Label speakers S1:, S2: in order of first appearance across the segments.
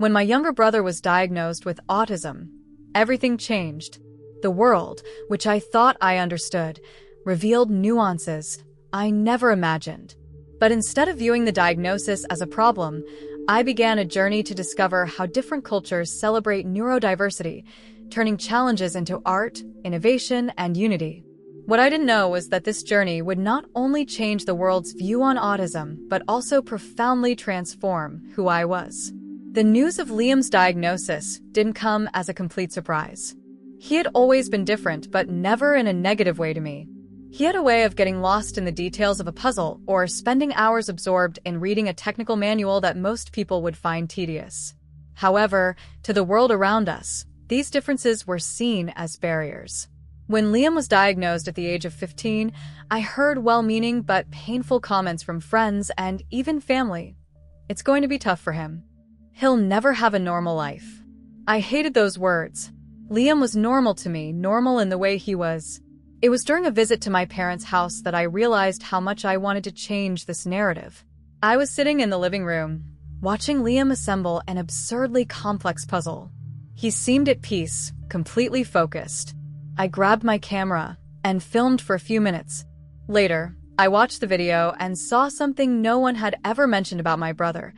S1: When my younger brother was diagnosed with autism, everything changed. The world, which I thought I understood, revealed nuances I never imagined. But instead of viewing the diagnosis as a problem, I began a journey to discover how different cultures celebrate neurodiversity, turning challenges into art, innovation, and unity. What I didn't know was that this journey would not only change the world's view on autism, but also profoundly transform who I was. The news of Liam's diagnosis didn't come as a complete surprise. He had always been different, but never in a negative way to me. He had a way of getting lost in the details of a puzzle or spending hours absorbed in reading a technical manual that most people would find tedious. However, to the world around us, these differences were seen as barriers. When Liam was diagnosed at the age of 15, I heard well-meaning but painful comments from friends and even family. It's going to be tough for him. He'll never have a normal life. I hated those words. Liam was normal to me, normal in the way he was. It was during a visit to my parents' house that I realized how much I wanted to change this narrative. I was sitting in the living room, watching Liam assemble an absurdly complex puzzle. He seemed at peace, completely focused. I grabbed my camera and filmed for a few minutes. Later, I watched the video and saw something no one had ever mentioned about my brother.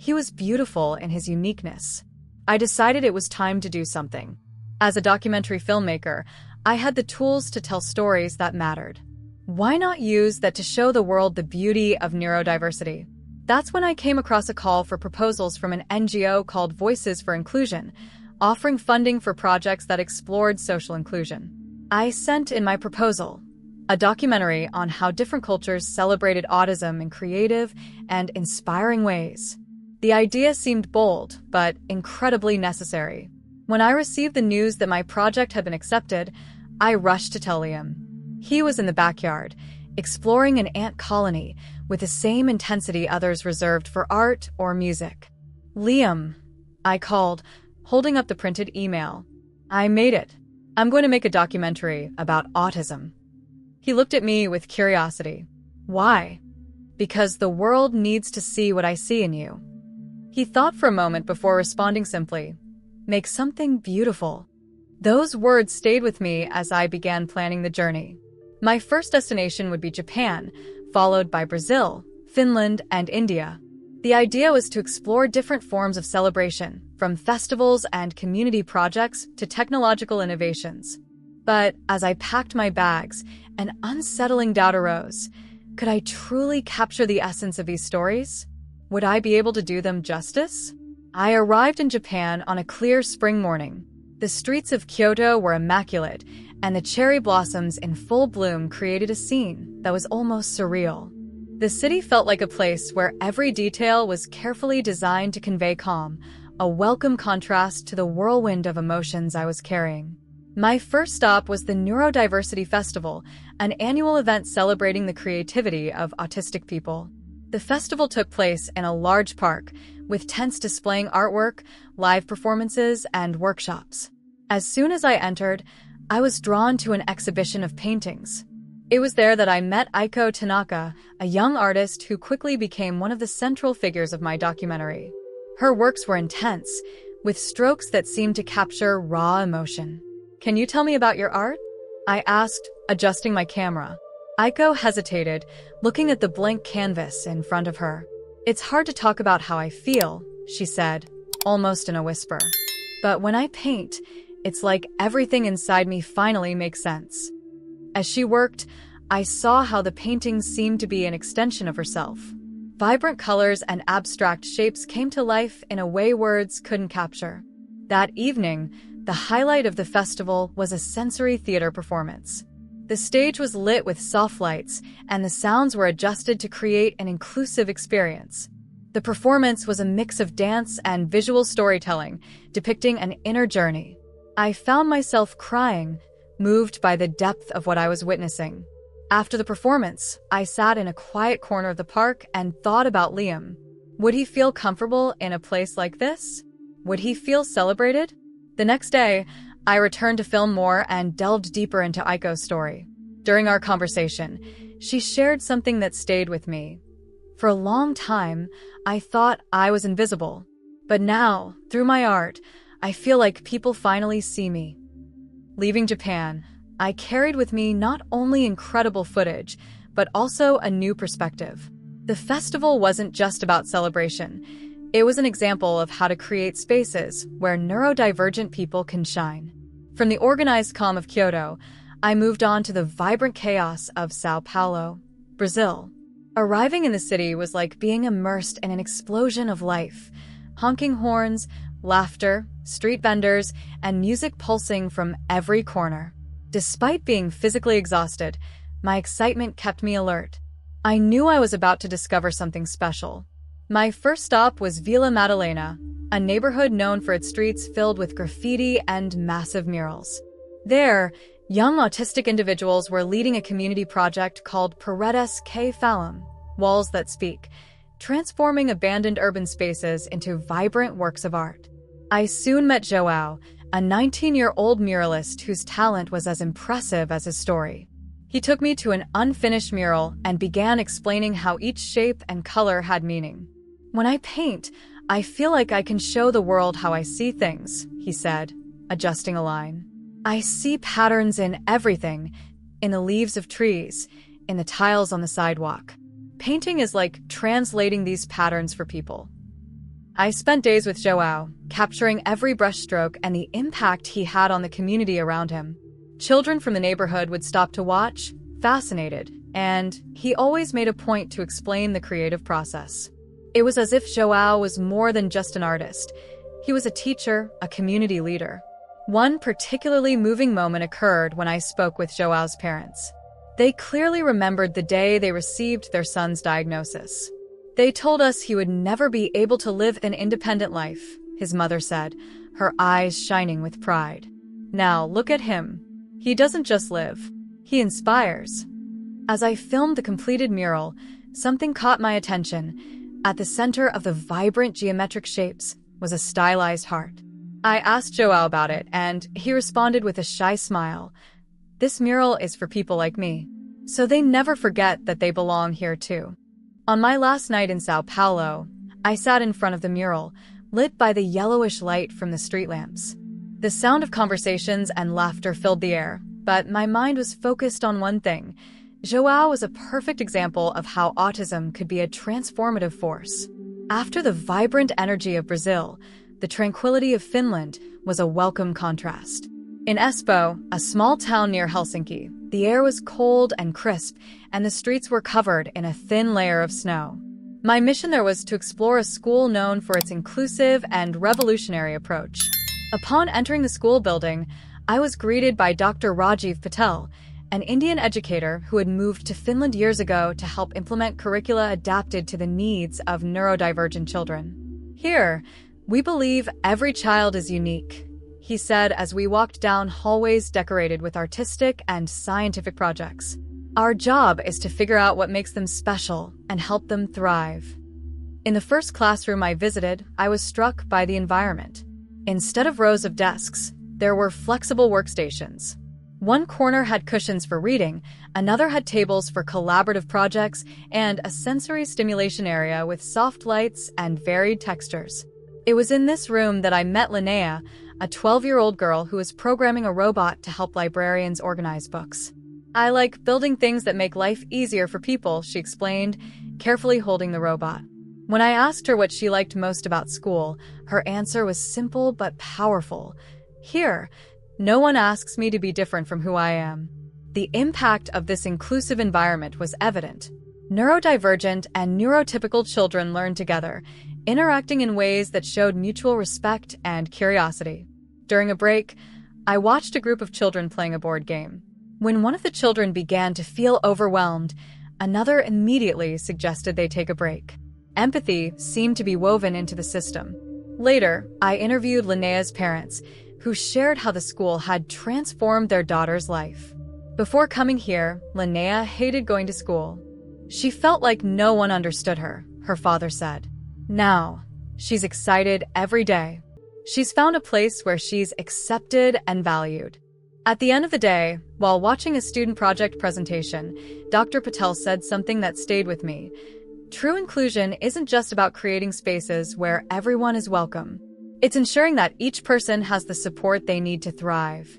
S1: He was beautiful in his uniqueness. I decided it was time to do something. As a documentary filmmaker, I had the tools to tell stories that mattered. Why not use that to show the world the beauty of neurodiversity? That's when I came across a call for proposals from an NGO called Voices for Inclusion, offering funding for projects that explored social inclusion. I sent in my proposal, a documentary on how different cultures celebrated autism in creative and inspiring ways. The idea seemed bold, but incredibly necessary. When I received the news that my project had been accepted, I rushed to tell Liam. He was in the backyard, exploring an ant colony with the same intensity others reserved for art or music. "Liam," I called, holding up the printed email. "I made it. I'm going to make a documentary about autism." He looked at me with curiosity. "Why?" "Because the world needs to see what I see in you." He thought for a moment before responding simply, "Make something beautiful." Those words stayed with me as I began planning the journey. My first destination would be Japan, followed by Brazil, Finland, and India. The idea was to explore different forms of celebration, from festivals and community projects to technological innovations. But as I packed my bags, an unsettling doubt arose. Could I truly capture the essence of these stories? Would I be able to do them justice? I arrived in Japan on a clear spring morning. The streets of Kyoto were immaculate, and the cherry blossoms in full bloom created a scene that was almost surreal. The city felt like a place where every detail was carefully designed to convey calm, a welcome contrast to the whirlwind of emotions I was carrying. My first stop was the Neurodiversity Festival, an annual event celebrating the creativity of autistic people. The festival took place in a large park, with tents displaying artwork, live performances, and workshops. As soon as I entered, I was drawn to an exhibition of paintings. It was there that I met Aiko Tanaka, a young artist who quickly became one of the central figures of my documentary. Her works were intense, with strokes that seemed to capture raw emotion. "Can you tell me about your art?" I asked, adjusting my camera. Aiko hesitated, looking at the blank canvas in front of her. "It's hard to talk about how I feel," she said, almost in a whisper. "But when I paint, it's like everything inside me finally makes sense." As she worked, I saw how the paintings seemed to be an extension of herself. Vibrant colors and abstract shapes came to life in a way words couldn't capture. That evening, the highlight of the festival was a sensory theater performance. The stage was lit with soft lights, and the sounds were adjusted to create an inclusive experience. The performance was a mix of dance and visual storytelling, depicting an inner journey. I found myself crying, moved by the depth of what I was witnessing. After the performance, I sat in a quiet corner of the park and thought about Liam. Would he feel comfortable in a place like this? Would he feel celebrated? The next day, I returned to film more and delved deeper into Aiko's story. During our conversation, she shared something that stayed with me. For a long time, I thought I was invisible. But now, through my art, I feel like people finally see me. Leaving Japan, I carried with me not only incredible footage, but also a new perspective. The festival wasn't just about celebration. It was an example of how to create spaces where neurodivergent people can shine. From the organized calm of Kyoto, I moved on to the vibrant chaos of São Paulo, Brazil. Arriving in the city was like being immersed in an explosion of life. Honking horns, laughter, street vendors, and music pulsing from every corner. Despite being physically exhausted, my excitement kept me alert. I knew I was about to discover something special. My first stop was Vila Madalena, a neighborhood known for its streets filled with graffiti and massive murals. There, young autistic individuals were leading a community project called Paredes que Falam, Walls That Speak, transforming abandoned urban spaces into vibrant works of art. I soon met João, a 19-year-old muralist whose talent was as impressive as his story. He took me to an unfinished mural and began explaining how each shape and color had meaning. "When I paint, I feel like I can show the world how I see things," he said, adjusting a line. "I see patterns in everything, in the leaves of trees, in the tiles on the sidewalk. Painting is like translating these patterns for people." I spent days with João, capturing every brushstroke and the impact he had on the community around him. Children from the neighborhood would stop to watch, fascinated, and he always made a point to explain the creative process. It was as if João was more than just an artist. He was a teacher, a community leader. One particularly moving moment occurred when I spoke with João's parents. They clearly remembered the day they received their son's diagnosis. "They told us he would never be able to live an independent life," his mother said, her eyes shining with pride. "Now look at him. He doesn't just live. He inspires." As I filmed the completed mural, something caught my attention. At the center of the vibrant geometric shapes was a stylized heart. I asked João about it, and he responded with a shy smile. "This mural is for people like me, so they never forget that they belong here too." On my last night in São Paulo, I sat in front of the mural, lit by the yellowish light from the street lamps. The sound of conversations and laughter filled the air, but my mind was focused on one thing. João was a perfect example of how autism could be a transformative force. After the vibrant energy of Brazil, the tranquility of Finland was a welcome contrast. In Espoo, a small town near Helsinki, the air was cold and crisp, and the streets were covered in a thin layer of snow. My mission there was to explore a school known for its inclusive and revolutionary approach. Upon entering the school building, I was greeted by Dr. Rajiv Patel, an Indian educator who had moved to Finland years ago to help implement curricula adapted to the needs of neurodivergent children. "Here, we believe every child is unique," he said as we walked down hallways decorated with artistic and scientific projects. "Our job is to figure out what makes them special and help them thrive." In the first classroom I visited, I was struck by the environment. Instead of rows of desks, there were flexible workstations. One corner had cushions for reading, another had tables for collaborative projects, and a sensory stimulation area with soft lights and varied textures. It was in this room that I met Linnea, a 12-year-old girl who was programming a robot to help librarians organize books. "I like building things that make life easier for people," she explained, carefully holding the robot. When I asked her what she liked most about school, her answer was simple but powerful. "Here, no one asks me to be different from who I am." The impact of this inclusive environment was evident. Neurodivergent and neurotypical children learned together, interacting in ways that showed mutual respect and curiosity. During a break, I watched a group of children playing a board game. When one of the children began to feel overwhelmed, another immediately suggested they take a break. Empathy seemed to be woven into the system. Later, I interviewed Linnea's parents, who shared how the school had transformed their daughter's life. Before coming here, Linnea hated going to school. She felt like no one understood her, her father said. Now, she's excited every day. She's found a place where she's accepted and valued. At the end of the day, while watching a student project presentation, Dr. Patel said something that stayed with me. True inclusion isn't just about creating spaces where everyone is welcome. It's ensuring that each person has the support they need to thrive.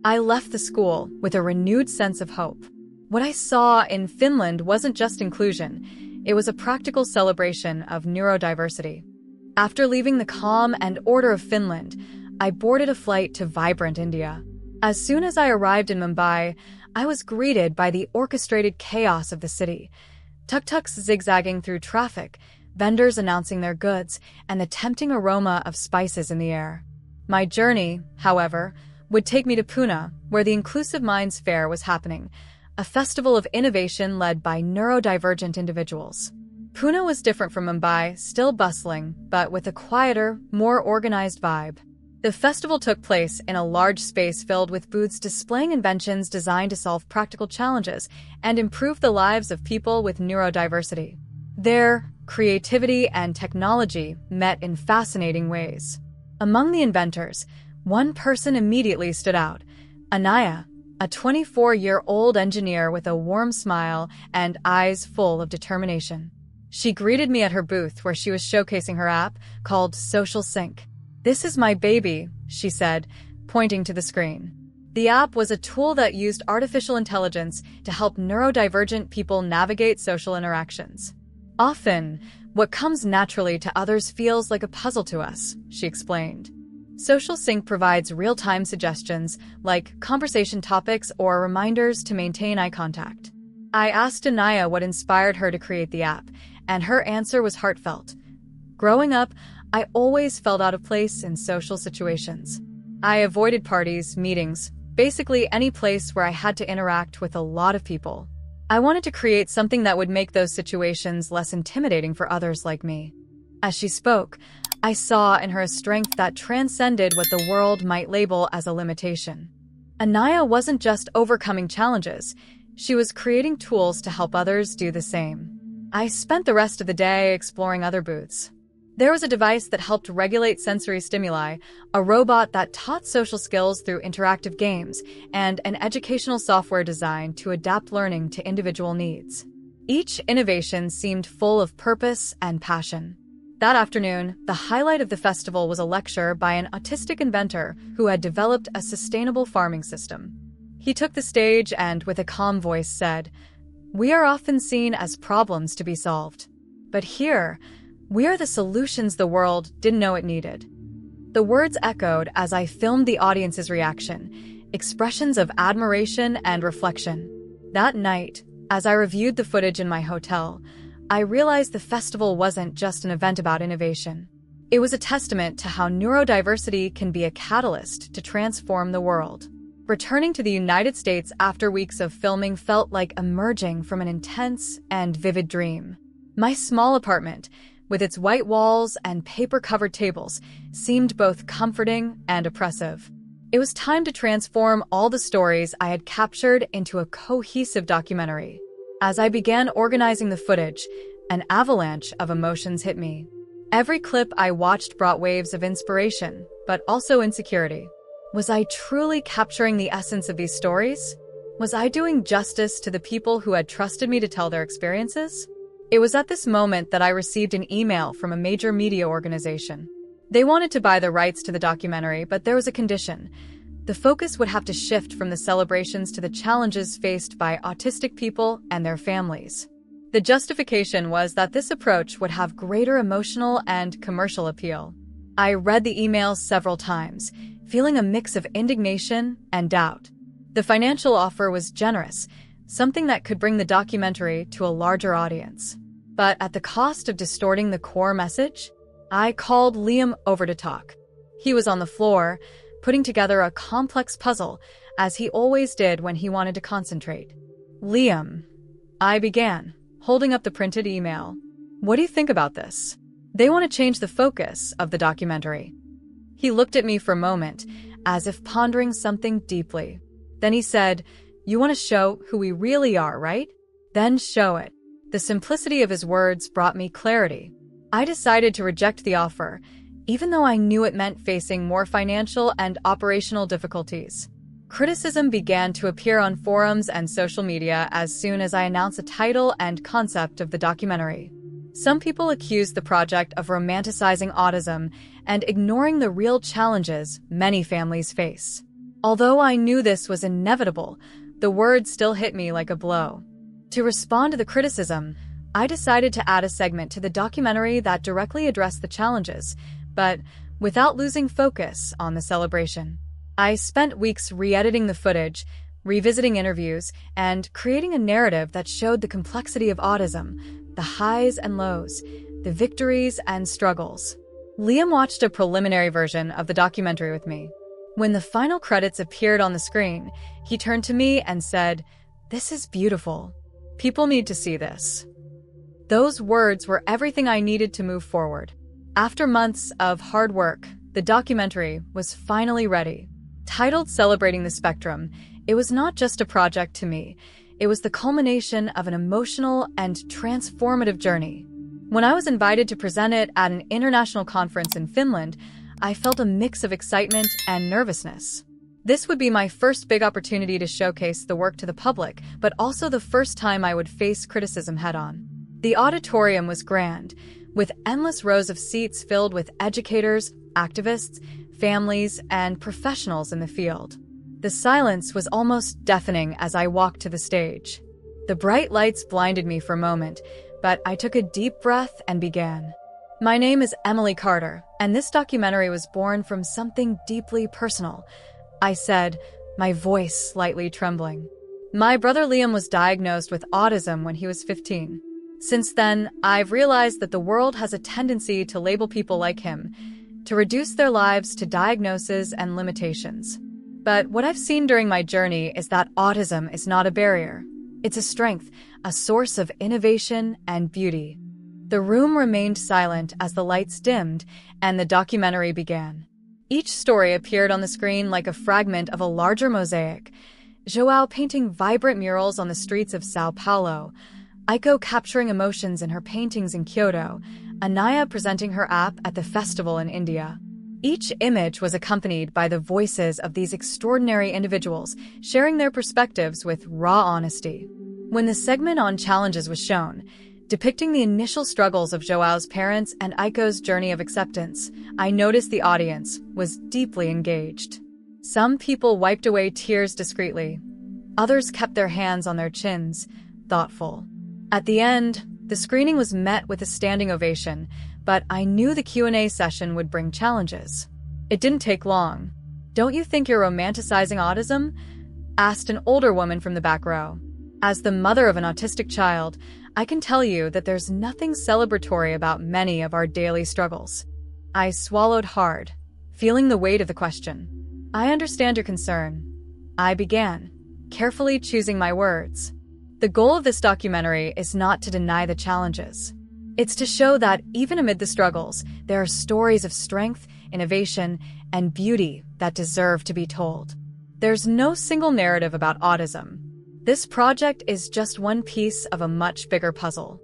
S1: I left the school with a renewed sense of hope. What I saw in Finland wasn't just inclusion, it was a practical celebration of neurodiversity. After leaving the calm and order of Finland, I boarded a flight to vibrant India. As soon as I arrived in Mumbai, I was greeted by the orchestrated chaos of the city. Tuk-tuks zigzagging through traffic, vendors announcing their goods, and the tempting aroma of spices in the air. My journey, however, would take me to Pune, where the Inclusive Minds Fair was happening, a festival of innovation led by neurodivergent individuals. Pune was different from Mumbai, still bustling, but with a quieter, more organized vibe. The festival took place in a large space filled with booths displaying inventions designed to solve practical challenges and improve the lives of people with neurodiversity. Their creativity and technology met in fascinating ways. Among the inventors, one person immediately stood out, Anaya, a 24-year-old engineer with a warm smile and eyes full of determination. She greeted me at her booth where she was showcasing her app called Social Sync. "This is my baby," she said, pointing to the screen. The app was a tool that used artificial intelligence to help neurodivergent people navigate social interactions. "Often, what comes naturally to others feels like a puzzle to us," she explained. Social Sync provides real-time suggestions like conversation topics or reminders to maintain eye contact. I asked Anaya what inspired her to create the app, and her answer was heartfelt. "Growing up, I always felt out of place in social situations. I avoided parties, meetings, basically any place where I had to interact with a lot of people. I wanted to create something that would make those situations less intimidating for others like me." As she spoke, I saw in her a strength that transcended what the world might label as a limitation. Anaya wasn't just overcoming challenges, she was creating tools to help others do the same. I spent the rest of the day exploring other booths. There was a device that helped regulate sensory stimuli, a robot that taught social skills through interactive games, and an educational software designed to adapt learning to individual needs. Each innovation seemed full of purpose and passion. That afternoon, the highlight of the festival was a lecture by an autistic inventor who had developed a sustainable farming system. He took the stage and, with a calm voice, said, "We are often seen as problems to be solved. But here, we are the solutions the world didn't know it needed." The words echoed as I filmed the audience's reaction, expressions of admiration and reflection. That night, as I reviewed the footage in my hotel, I realized the festival wasn't just an event about innovation. It was a testament to how neurodiversity can be a catalyst to transform the world. Returning to the United States after weeks of filming felt like emerging from an intense and vivid dream. My small apartment, with its white walls and paper-covered tables, seemed both comforting and oppressive. It was time to transform all the stories I had captured into a cohesive documentary. As I began organizing the footage, an avalanche of emotions hit me. Every clip I watched brought waves of inspiration, but also insecurity. Was I truly capturing the essence of these stories? Was I doing justice to the people who had trusted me to tell their experiences? It was at this moment that I received an email from a major media organization. They wanted to buy the rights to the documentary, but there was a condition. The focus would have to shift from the celebrations to the challenges faced by autistic people and their families. The justification was that this approach would have greater emotional and commercial appeal. I read the email several times, feeling a mix of indignation and doubt. The financial offer was generous, something that could bring the documentary to a larger audience. But at the cost of distorting the core message, I called Liam over to talk. He was on the floor, putting together a complex puzzle, as he always did when he wanted to concentrate. "Liam," I began, holding up the printed email. "What do you think about this? They want to change the focus of the documentary." He looked at me for a moment, as if pondering something deeply. Then he said, "You want to show who we really are, right? Then show it." The simplicity of his words brought me clarity. I decided to reject the offer, even though I knew it meant facing more financial and operational difficulties. Criticism began to appear on forums and social media as soon as I announced the title and concept of the documentary. Some people accuse the project of romanticizing autism and ignoring the real challenges many families face. Although I knew this was inevitable, the words still hit me like a blow. To respond to the criticism, I decided to add a segment to the documentary that directly addressed the challenges, but without losing focus on the celebration. I spent weeks re-editing the footage, revisiting interviews, and creating a narrative that showed the complexity of autism, the highs and lows, the victories and struggles. Liam watched a preliminary version of the documentary with me. When the final credits appeared on the screen, he turned to me and said, "This is beautiful. People need to see this." Those words were everything I needed to move forward. After months of hard work, the documentary was finally ready. Titled Celebrating the Spectrum, it was not just a project to me. It was the culmination of an emotional and transformative journey. When I was invited to present it at an international conference in Finland, I felt a mix of excitement and nervousness. This would be my first big opportunity to showcase the work to the public, but also the first time I would face criticism head-on. The auditorium was grand, with endless rows of seats filled with educators, activists, families, and professionals in the field. The silence was almost deafening as I walked to the stage. The bright lights blinded me for a moment, but I took a deep breath and began. My name is Emily Carter, and this documentary was born from something deeply personal, I said, my voice slightly trembling. My brother Liam was diagnosed with autism when he was 15. Since then, I've realized that the world has a tendency to label people like him, to reduce their lives to diagnoses and limitations. But what I've seen during my journey is that autism is not a barrier. It's a strength, a source of innovation and beauty. The room remained silent as the lights dimmed and the documentary began. Each story appeared on the screen like a fragment of a larger mosaic. João painting vibrant murals on the streets of São Paulo, Aiko capturing emotions in her paintings in Kyoto, Anaya presenting her app at the festival in India. Each image was accompanied by the voices of these extraordinary individuals, sharing their perspectives with raw honesty. When the segment on challenges was shown, depicting the initial struggles of Joao's parents and Aiko's journey of acceptance, I noticed the audience was deeply engaged. Some people wiped away tears discreetly. Others kept their hands on their chins, thoughtful. At the end, the screening was met with a standing ovation, but I knew the Q&A session would bring challenges. It didn't take long. "Don't you think you're romanticizing autism?" asked an older woman from the back row. As the mother of an autistic child, I can tell you that there's nothing celebratory about many of our daily struggles. I swallowed hard, feeling the weight of the question. "I understand your concern," I began, carefully choosing my words. The goal of this documentary is not to deny the challenges. It's to show that even amid the struggles, there are stories of strength, innovation, and beauty that deserve to be told. There's no single narrative about autism. This project is just one piece of a much bigger puzzle.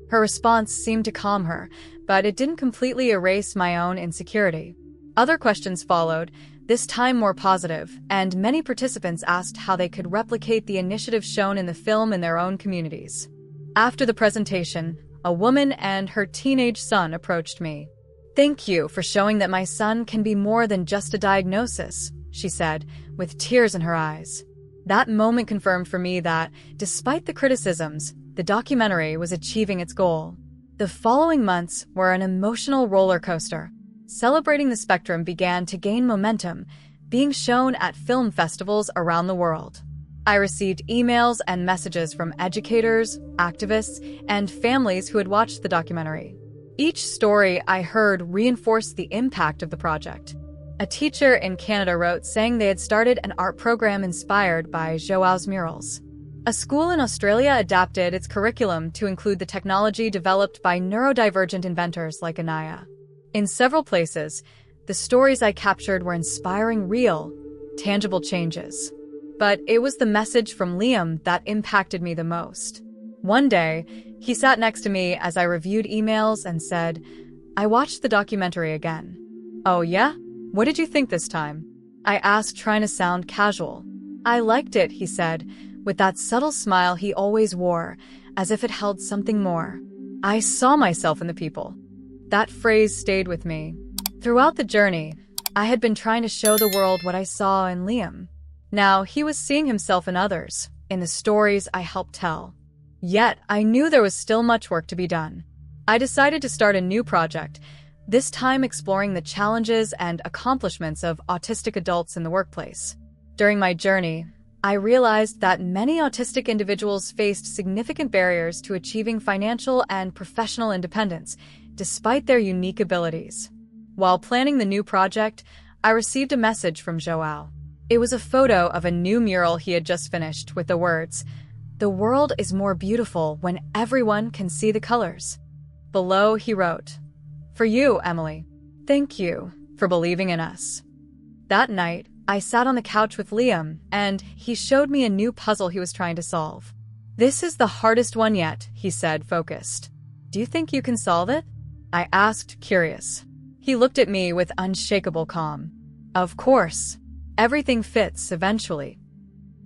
S1: Her response seemed to calm her, but it didn't completely erase my own insecurity. Other questions followed, this time more positive, and many participants asked how they could replicate the initiative shown in the film in their own communities. After the presentation, a woman and her teenage son approached me. "Thank you for showing that my son can be more than just a diagnosis," she said, with tears in her eyes. That moment confirmed for me that, despite the criticisms, the documentary was achieving its goal. The following months were an emotional roller coaster. Celebrating the Spectrum began to gain momentum, being shown at film festivals around the world. I received emails and messages from educators, activists, and families who had watched the documentary. Each story I heard reinforced the impact of the project. A teacher in Canada wrote saying they had started an art program inspired by Joao's murals. A school in Australia adapted its curriculum to include the technology developed by neurodivergent inventors like Anaya. In several places, the stories I captured were inspiring real, tangible changes. But it was the message from Liam that impacted me the most. One day, he sat next to me as I reviewed emails and said, "I watched the documentary again." "Oh yeah? What did you think this time?" I asked, trying to sound casual. "I liked it," he said, with that subtle smile he always wore, as if it held something more. I saw myself in the people. That phrase stayed with me. Throughout the journey, I had been trying to show the world what I saw in Liam. Now he was seeing himself in others, in the stories I helped tell. Yet, I knew there was still much work to be done. I decided to start a new project, this time exploring the challenges and accomplishments of autistic adults in the workplace. During my journey, I realized that many autistic individuals faced significant barriers to achieving financial and professional independence, despite their unique abilities. While planning the new project, I received a message from Joao. It was a photo of a new mural he had just finished with the words, "The world is more beautiful when everyone can see the colors." Below, he wrote, "For you, Emily. Thank you for believing in us." That night, I sat on the couch with Liam, and he showed me a new puzzle he was trying to solve. "This is the hardest one yet," he said, focused. "Do you think you can solve it?" I asked, curious. He looked at me with unshakable calm. "Of course. Everything fits eventually."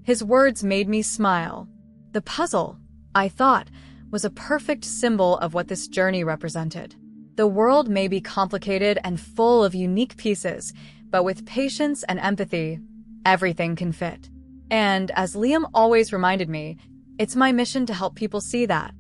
S1: His words made me smile. The puzzle, I thought, was a perfect symbol of what this journey represented. The world may be complicated and full of unique pieces, but with patience and empathy, everything can fit. And as Liam always reminded me, it's my mission to help people see that.